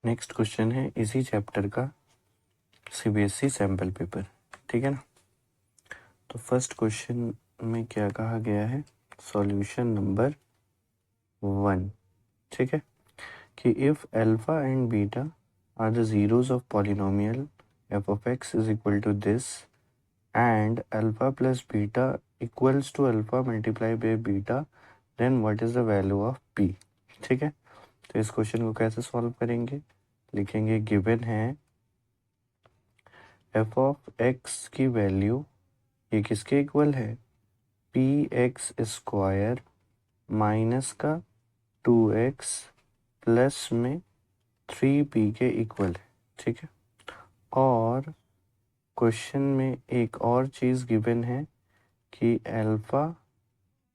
Next question है इसी chapter का सीबीएसई सैम्पल पेपर, ठीक है ना। तो फर्स्ट क्वेश्चन में क्या कहा गया है, सॉल्यूशन नंबर 1, ठीक है, कि if alpha and beta are the zeros of polynomial F of X is equal to this and alpha plus beta equals to alpha multiply by beta, then what is the value of P, ठीक है। तो इस question को कैसे solve करेंगे, लिखेंगे given है F of x की वैल्यू ये किसके इक्वल है, पी एक्स स्क्वायर माइनस का 2x प्लस में 3p के इक्वल है, ठीक है। और क्वेश्चन में एक और चीज़ गिवन है कि अल्फ़ा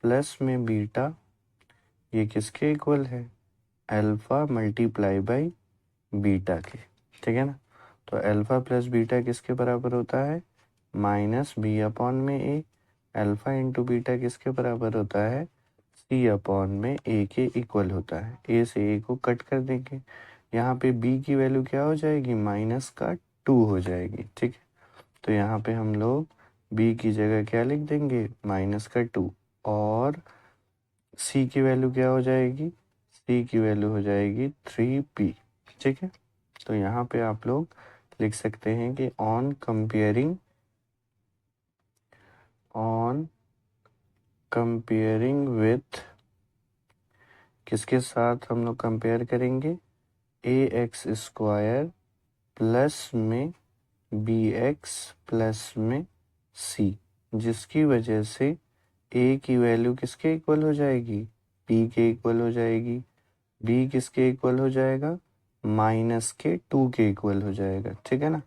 प्लस में बीटा ये किसके इक्वल है, अल्फ़ा मल्टीप्लाई बाई बीटा के, ठीक है ना। तो अल्फ़ा प्लस बीटा किसके बराबर होता है, माइनस बी अपॉन में ए, अल्फ़ा इंटू बीटा किसके बराबर होता है, सी अपॉन में ए के इक्वल होता है। ए से ए को कट कर देंगे, यहाँ पे बी की वैल्यू क्या हो जाएगी, माइनस का 2 हो जाएगी, ठीक है। तो यहाँ पे हम लोग बी की जगह क्या लिख देंगे, माइनस का 2, और सी की वैल्यू क्या हो जाएगी, सी की वैल्यू हो जाएगी 3p, ठीक है। तो यहाँ पे आप लोग लिख सकते हैं कि ऑन कंपेयरिंग विथ, किसके साथ हम लोग कंपेयर करेंगे, ए एक्स स्क्वायर प्लस में बी एक्स प्लस में सी, जिसकी वजह से ए की वैल्यू किसके इक्वल हो जाएगी, पी के इक्वल हो जाएगी, बी किसके इक्वल हो जाएगा, माइनस के 2 के इक्वल हो जाएगा, ठीक है ना।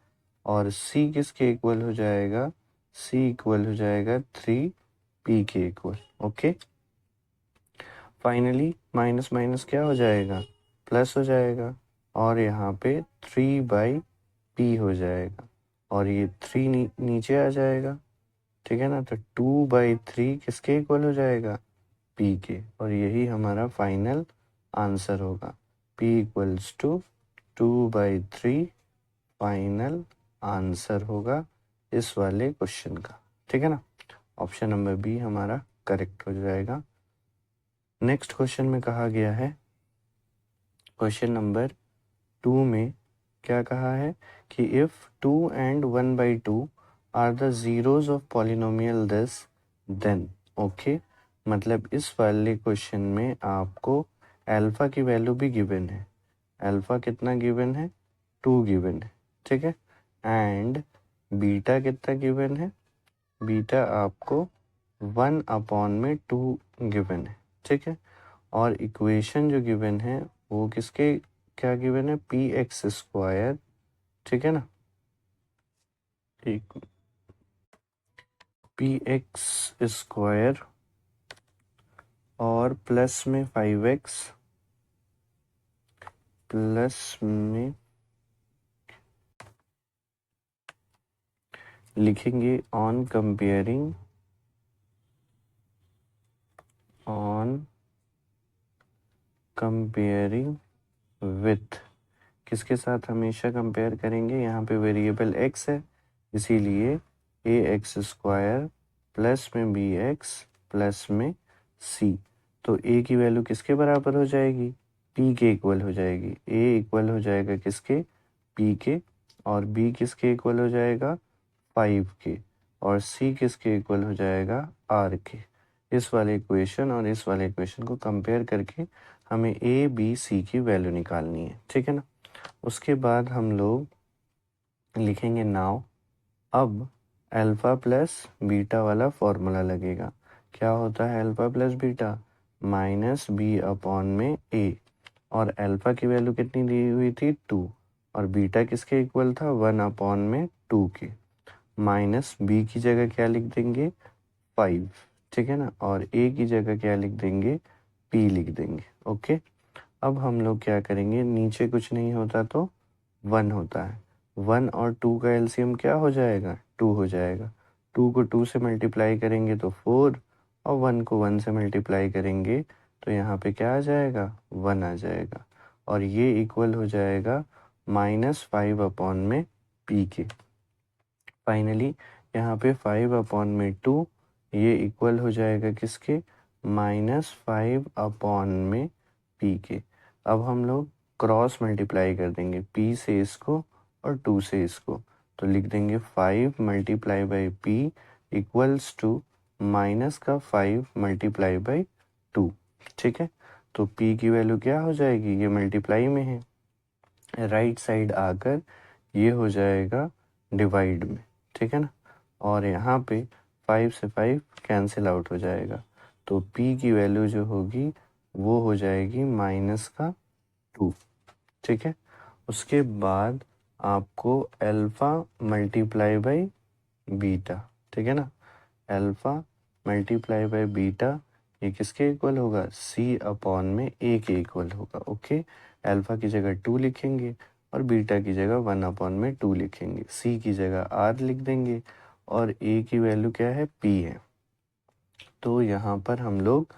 और सी किसके इक्वल हो जाएगा, सी इक्वल हो जाएगा 3p के equal, okay. Finally minus minus क्या हो जाएगा, प्लस हो जाएगा, और यहाँ पे 3/p हो जाएगा, और ये 3 नीचे आ जाएगा, ठीक है ना। तो 2/3 किसके इक्वल हो जाएगा, p के, और यही हमारा फाइनल आंसर होगा, p equals to 2/3 final answer होगा इस वाले क्वेश्चन का, ठीक है ना। ऑप्शन नंबर बी हमारा करेक्ट हो जाएगा। नेक्स्ट क्वेश्चन में कहा गया है, क्वेश्चन नंबर 2 में क्या कहा है कि if 2 and 1/2 are the zeros of polynomial this then, okay. मतलब इस वाले क्वेश्चन में आपको अल्फा की वैल्यू भी गिवन है, अल्फा कितना गिवन है, 2 गिवन है, ठीक है। एंड बीटा कितना गिवन है, बीटा आपको 1 अपॉन में 2 गिवन है, ठीक है। और इक्वेशन जो गिवन है वो किसके क्या गिवन है, पी एक्स स्क्वायर, ठीक है ना, पी एक्स स्क्वायर और प्लस में 5x प्लस में लिखेंगे ऑन कंपेयरिंग विथ, किसके साथ हमेशा कंपेयर करेंगे, यहाँ पे वेरिएबल x है, इसीलिए ए एक्स स्क्वायर प्लस में बी एक्स प्लस में c। तो a की वैल्यू किसके बराबर हो जाएगी, p के इक्वल हो जाएगी, a इक्वल हो जाएगा किसके, p के, और b किसके इक्वल हो जाएगा 5 के, और c किसके इक्वल हो जाएगा r के। इस वाले इक्वेशन और इस वाले इक्वेशन को कंपेयर करके हमें a b c की वैल्यू निकालनी है, ठीक है ना। उसके बाद हम लोग लिखेंगे नाउ, अब अल्फ़ा प्लस बीटा वाला फॉर्मूला लगेगा। क्या होता है alpha plus beta, minus B upon में ए, और अल्फ़ा की वैल्यू कितनी दी हुई थी 2, और बीटा किसके इक्वल था 1 अपॉन में 2 के, माइनस बी की जगह क्या लिख देंगे 5, ठीक है ना, और ए की जगह क्या लिख देंगे, पी लिख देंगे, ओके। अब हम लोग क्या करेंगे, नीचे कुछ नहीं होता तो 1 होता है, 1 और 2 का एलसीएम क्या हो जाएगा, 2 हो जाएगा, 2 को 2 से मल्टीप्लाई करेंगे तो 4, और 1 को 1 से मल्टीप्लाई करेंगे तो यहाँ पे क्या आ जाएगा 1 आ जाएगा, और ये इक्वल हो जाएगा -5/में पी के। फाइनली यहाँ पे 5/2 ये इक्वल हो जाएगा किसके, -5/में पी के। अब हम लोग क्रॉस मल्टीप्लाई कर देंगे p से इसको और 2 से इसको, तो लिख देंगे 5 × p इक्वल्स टू माइनस का 5 × 2। ठीक है, तो p की वैल्यू क्या हो जाएगी, ये मल्टीप्लाई में है, राइट साइड आकर ये हो जाएगा डिवाइड में। ठीक है ना, और यहाँ पे 5 से 5 कैंसिल आउट हो जाएगा, तो p की वैल्यू जो होगी वो हो जाएगी -2। ठीक है, उसके बाद आपको अल्फ़ा × बीटा, ठीक है ना, अल्फ़ा × बीटा ये किसके इक्वल होगा, c/a के इक्वल होगा। ओके, अल्फ़ा की जगह 2 लिखेंगे और बीटा की जगह 1/2 लिखेंगे, c की जगह r लिख देंगे और a की वैल्यू क्या है, p है। तो यहाँ पर हम लोग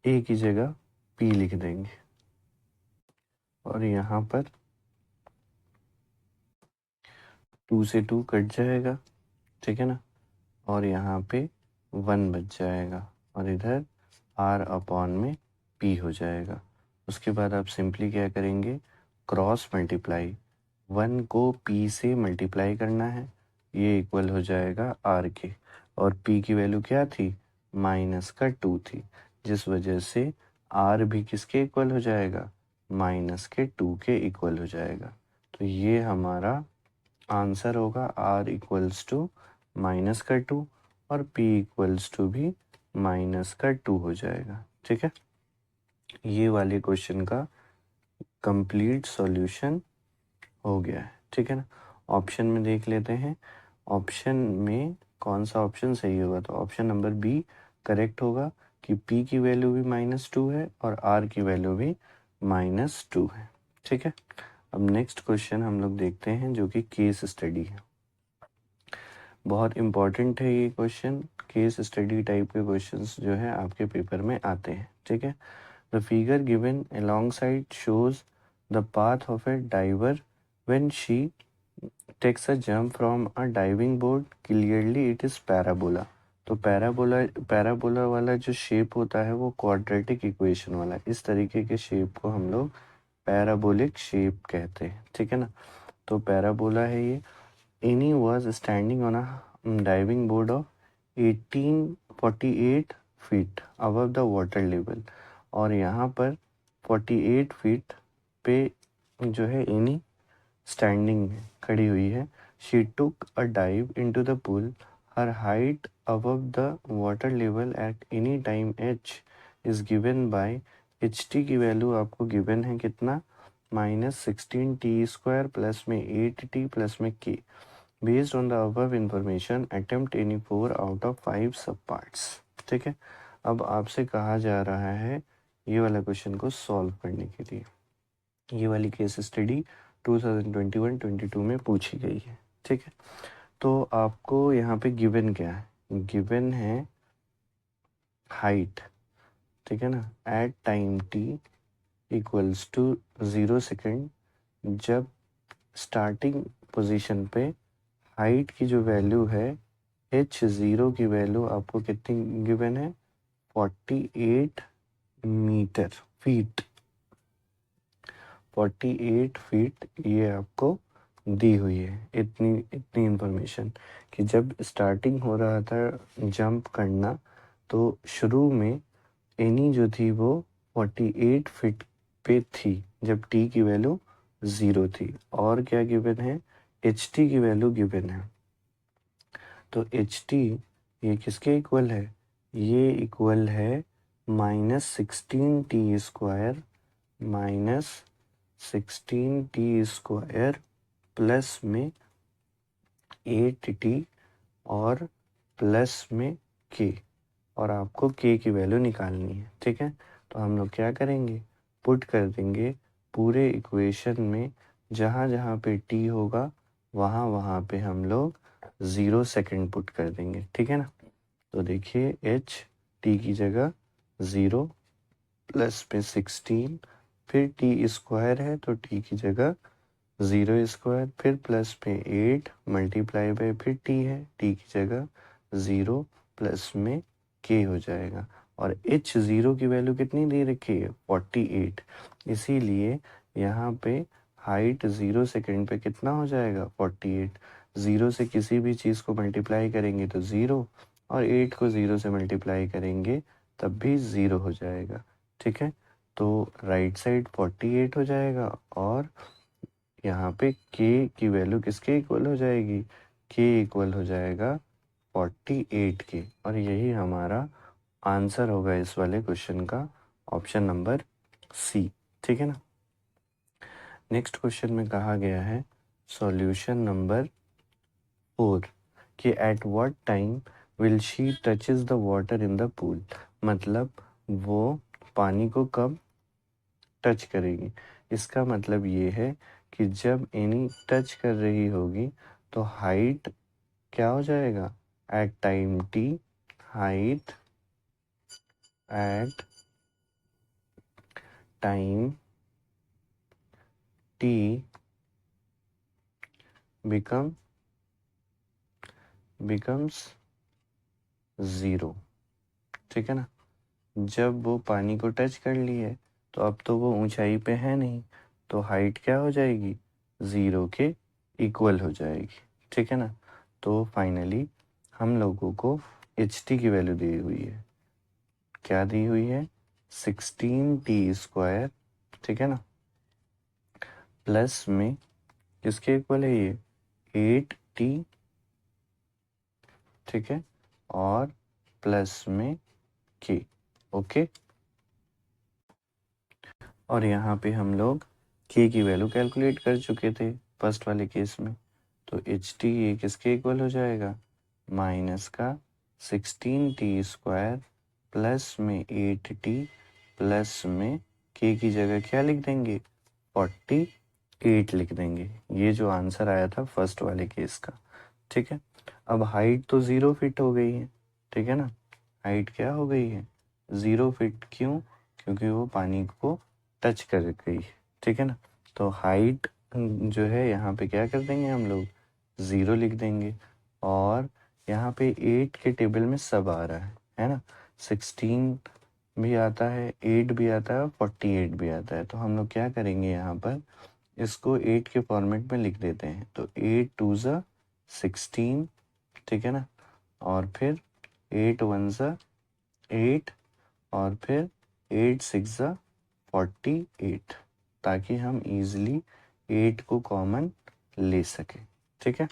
a की जगह p लिख देंगे और यहाँ पर 2 से 2 कट जाएगा, ठीक है ना, और यहाँ पे 1 बच जाएगा और इधर r/में p हो जाएगा। उसके बाद आप सिंपली क्या करेंगे, क्रॉस मल्टीप्लाई, 1 को p से मल्टीप्लाई करना है, ये इक्वल हो जाएगा r के, और p की वैल्यू क्या थी, -2 थी, जिस वजह से r भी किसके इक्वल हो जाएगा, -2 के इक्वल हो जाएगा। तो ये हमारा आंसर होगा, r इक्वल्स टू -2 और p इक्वल्स टू भी -2 हो जाएगा। ठीक है, ये वाले क्वेश्चन का कंप्लीट सॉल्यूशन हो गया है। ठीक है ना, ऑप्शन में देख लेते हैं, ऑप्शन में कौन सा ऑप्शन सही होगा, तो ऑप्शन नंबर बी करेक्ट होगा कि p की वैल्यू भी -2 है और r की वैल्यू भी -2 है। ठीक है, अब नेक्स्ट क्वेश्चन हम लोग देखते हैं जो कि केस स्टडी है। बहुत इम्पॉर्टेंट है ये क्वेश्चन, केस स्टडी टाइप के क्वेश्चंस जो है आपके पेपर में आते हैं। ठीक है, the figure given alongside shows the path of a diver when she takes a jump from a diving board, clearly it is parabola. तो पैराबोला वाला जो शेप होता है वो क्वाड्रेटिक इक्वेशन वाला, इस तरीके के शेप को हम लोग पैराबोलिक शेप कहते हैं। ठीक है ना, तो पैराबोला है ये। Any was standing on a diving board of 1848 feet above the water level, और यहाँ पर 48 फीट पे जो है एनी स्टैंडिंग में खड़ी हुई है। She took a dive into the pool, her height above the water level at any time h is given by ht की वैल्यू आपको गिवन है कितना, -16t² प्लस में 8t प्लस में k। Based on the above information attempt any 4 out of 5 सब parts. ठीक है, अब आपसे कहा जा रहा है ये वाला क्वेश्चन को सॉल्व करने के लिए। ये वाली केस स्टडी 2021-22 में पूछी गई है। ठीक है, तो आपको यहाँ पे गिवन क्या है, गिवन है हाइट, ठीक है ना, at time t equals to 0 second, जब स्टार्टिंग पोजीशन पे हाइट की जो वैल्यू है h0 की वैल्यू आपको कितनी गिवन है, 48 मीटर फीट, 48 फीट ये आपको दी हुई है। इतनी इंफॉर्मेशन कि जब स्टार्टिंग हो रहा था जंप करना, तो शुरू में एनी जो थी वो 48 फीट पे थी जब t की वैल्यू 0 थी, और क्या गिवन है, ht की वैल्यू गिवन है। तो ht ये किसके इक्वल है, ये इक्वल है -16t² -16t² प्लस में 8t और प्लस में k, और आपको k की वैल्यू निकालनी है। ठीक है, तो हम लोग क्या करेंगे, पुट कर देंगे पूरे इक्वेशन में, जहाँ जहाँ पे t होगा वहाँ वहाँ पे हम लोग 0 सेकेंड पुट कर देंगे। ठीक है ना, तो देखिए h t की जगह 0, प्लस में 16, फिर टी स्क्वायर है तो टी की जगह 0 स्क्वायर, फिर प्लस में 8 मल्टीप्लाई बाय फिर टी है, टी की जगह 0 प्लस में के हो जाएगा। और एच ज़ीरो की वैल्यू कितनी दे रखी है 48, इसीलिए यहाँ पे हाइट 0 सेकेंड पे कितना हो जाएगा 48। 0 से किसी भी चीज़ को मल्टीप्लाई करेंगे तो 0, और 8 को 0 से मल्टीप्लाई करेंगे तब भी 0 हो जाएगा। ठीक है, तो राइट साइड 48 हो जाएगा, और यहाँ पे k की वैल्यू किसके इक्वल हो जाएगी, k इक्वल हो जाएगा 48 के, और यही हमारा आंसर होगा इस वाले क्वेश्चन का, ऑप्शन नंबर सी। ठीक है ना। नेक्स्ट क्वेश्चन में कहा गया है सॉल्यूशन नंबर 4 कि at what time will she touches the water in the pool, मतलब वो पानी को कब टच करेगी। इसका मतलब ये है कि जब एनी टच कर रही होगी तो हाइट क्या हो जाएगा at time T, height at time T becomes 0। ठीक है ना, जब वो पानी को टच कर ली है तो अब तो वो ऊंचाई पे है नहीं, तो हाइट क्या हो जाएगी 0 के इक्वल हो जाएगी। ठीक है ना, तो फाइनली हम लोगों को एच टी की वैल्यू दी हुई है, क्या दी हुई है 16t स्क्वायर। ठीक है ना, प्लस में किसके इक्वल है ये 8t। ठीक है, और प्लस में k। ओके, और यहाँ पे हम लोग k की वैल्यू कैलकुलेट कर चुके थे फर्स्ट वाले केस में, तो एच टी ये किसके इक्वल हो जाएगा माइनस का 16t स्क्वायर प्लस में 8t प्लस में k की जगह क्या लिख देंगे 48 लिख देंगे। ये जो आंसर आया था फर्स्ट वाले केस का। ठीक है, अब हाइट तो 0 फीट हो गई है। ठीक है ना, हाइट क्या हो गई है 0 फीट, क्यों, क्योंकि वो पानी को टच कर गई है। ठीक है ना, तो हाइट जो है यहाँ पे क्या कर देंगे हम लोग 0 लिख देंगे, और यहाँ पे 8 के टेबल में सब आ रहा है ना, 16 भी आता है, 8 भी आता है, 48 भी आता है। तो हम लोग क्या करेंगे यहाँ पर इसको 8 के फॉर्मेट में लिख देते हैं, तो 8 2 ज़ा 16। ठीक है ना, और फिर 8 1 ज़ा 8, और फिर 8 6 ज़ा 48, ताकि हम इजीली 8 को कॉमन ले सकें। ठीक है,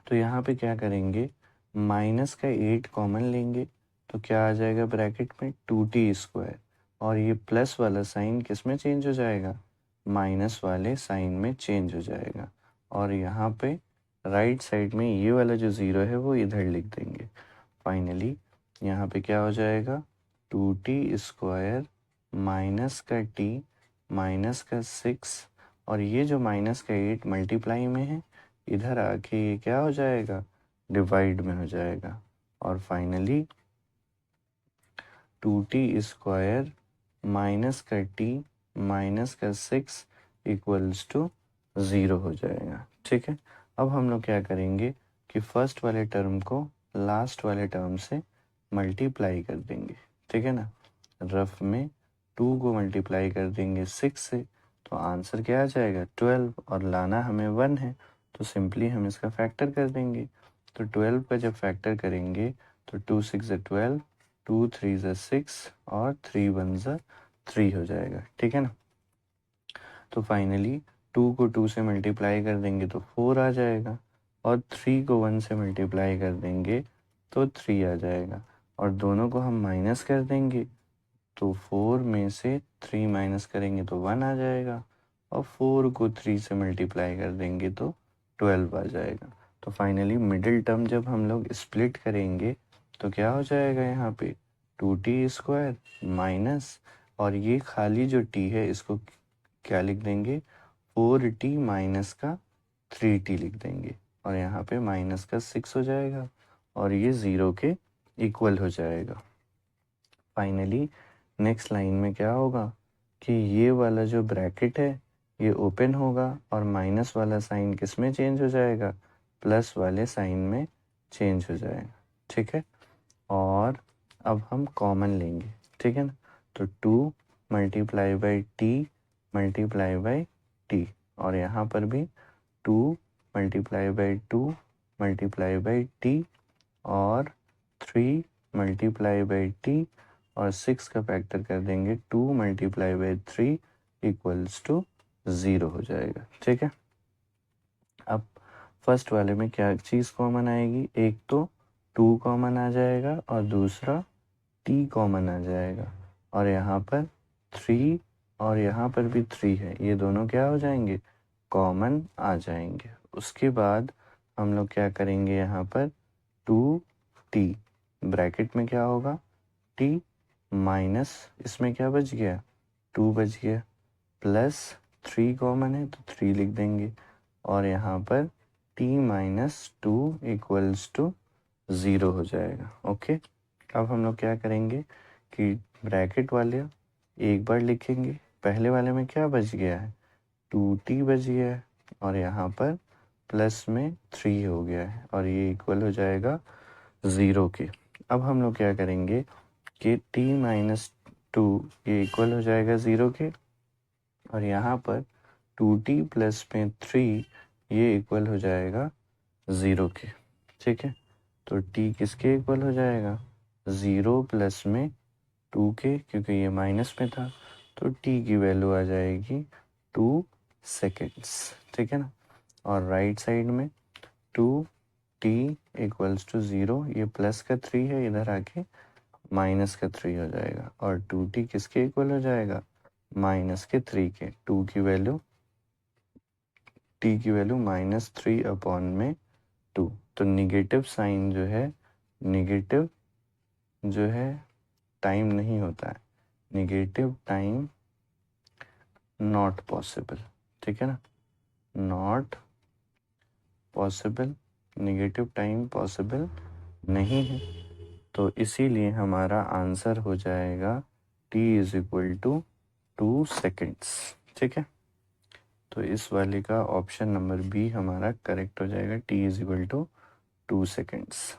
तो यहाँ पे क्या करेंगे माइनस का 8 कॉमन लेंगे, तो क्या आ जाएगा ब्रैकेट में 2t स्क्वायर, और ये प्लस वाला साइन किस में चेंज हो जाएगा माइनस वाले साइन में चेंज हो जाएगा, और यहाँ पे राइट साइड में ये वाला जो 0 है वो इधर लिख देंगे। फाइनली यहाँ पे क्या हो जाएगा 2t स्क्वायर माइनस का t माइनस का 6, और ये जो माइनस का 8 मल्टीप्लाई में है, इधर आके ये क्या हो जाएगा डिवाइड में हो जाएगा, और फाइनली 2t स्क्वायर माइनस का t माइनस का 6 इक्वल्स टू 0 हो जाएगा। ठीक है, अब हम लोग क्या करेंगे कि फर्स्ट वाले टर्म को लास्ट वाले टर्म से मल्टीप्लाई कर देंगे। ठीक है ना, रफ में 2 को मल्टीप्लाई कर देंगे 6 से, तो आंसर क्या आ जाएगा 12, और लाना हमें 1 है, तो सिंपली हम इसका फैक्टर कर देंगे। तो 12 का जब फैक्टर करेंगे तो 2 6 12, 2 3 6, और 3 1 3 हो जाएगा। ठीक है ना, तो फाइनली 2 को 2 से मल्टीप्लाई कर देंगे तो 4 आ जाएगा, और 3 को 1 से मल्टीप्लाई कर देंगे तो 3 आ जाएगा, और दोनों को हम माइनस कर देंगे तो 4 में से 3 माइनस करेंगे तो 1 आ जाएगा, और 4 को 3 से मल्टीप्लाई कर देंगे तो 12 आ जाएगा। तो फाइनली मिडिल टर्म जब हम लोग स्प्लिट करेंगे तो क्या हो जाएगा यहाँ पे 2t स्क्वायर माइनस, और ये खाली जो t है इसको क्या लिख देंगे 4t माइनस का 3t लिख देंगे, और यहाँ पे माइनस का 6 हो जाएगा, और ये 0 के इक्वल हो जाएगा। फाइनली नेक्स्ट लाइन में क्या होगा कि ये वाला जो ब्रैकेट है ये ओपन होगा और माइनस वाला साइन किस में चेंज हो जाएगा, प्लस वाले साइन में चेंज हो जाएगा। ठीक है, और अब हम कॉमन लेंगे, ठीक है ना, तो 2 multiply by T multiply by T, और यहाँ पर भी 2 multiply by 2 multiply by T और 3 मल्टीप्लाई बाई टी और 6 का फैक्टर कर देंगे 2 मल्टीप्लाई बाई 3 इक्वल्स टू 0 हो जाएगा। ठीक है, अब फर्स्ट वाले में क्या चीज़ कॉमन आएगी, एक तो 2 कॉमन आ जाएगा और दूसरा t कॉमन आ जाएगा, और यहाँ पर 3 और यहाँ पर भी 3 है, ये दोनों क्या हो जाएंगे, कॉमन आ जाएंगे। उसके बाद हम लोग क्या करेंगे, यहाँ पर 2t ब्रैकेट में क्या होगा t माइनस इसमें क्या बच गया 2 बच गया, प्लस 3 कॉमन है तो 3 लिख देंगे, और यहाँ पर t माइनस 2 इक्वल्स टू 0 हो जाएगा। ओके, अब हम लोग क्या करेंगे कि ब्रैकेट वाले एक बार लिखेंगे, पहले वाले में क्या बच गया है 2t बच गया है, और यहाँ पर प्लस में 3 हो गया है, और ये इक्वल हो जाएगा 0 के। अब हम लोग क्या करेंगे कि t माइनस 2 ये इक्वल हो जाएगा 0 के, और यहाँ पर 2t प्लस में 3 ये इक्वल हो जाएगा 0 के। ठीक है, तो t किसके इक्वल हो जाएगा 0 प्लस में 2 के, क्योंकि ये माइनस में था तो t की वैल्यू आ जाएगी 2 सेकेंड्स। ठीक है ना, और राइट साइड में 2t इक्वल्स टू 0, ये प्लस का 3 है, इधर आके माइनस का 3 हो जाएगा, और 2t किसके इक्वल हो जाएगा माइनस के 3 के, t की वैल्यू माइनस 3 अपॉन में 2, तो निगेटिव साइन जो है टाइम नहीं होता है, निगेटिव टाइम नॉट पॉसिबल। ठीक है ना, not possible, negative time possible नहीं है, तो इसीलिए हमारा आंसर हो जाएगा t is equal to 2 seconds. ठीक है, तो इस वाले का ऑप्शन नंबर बी हमारा करेक्ट हो जाएगा, t is equal to 2 seconds.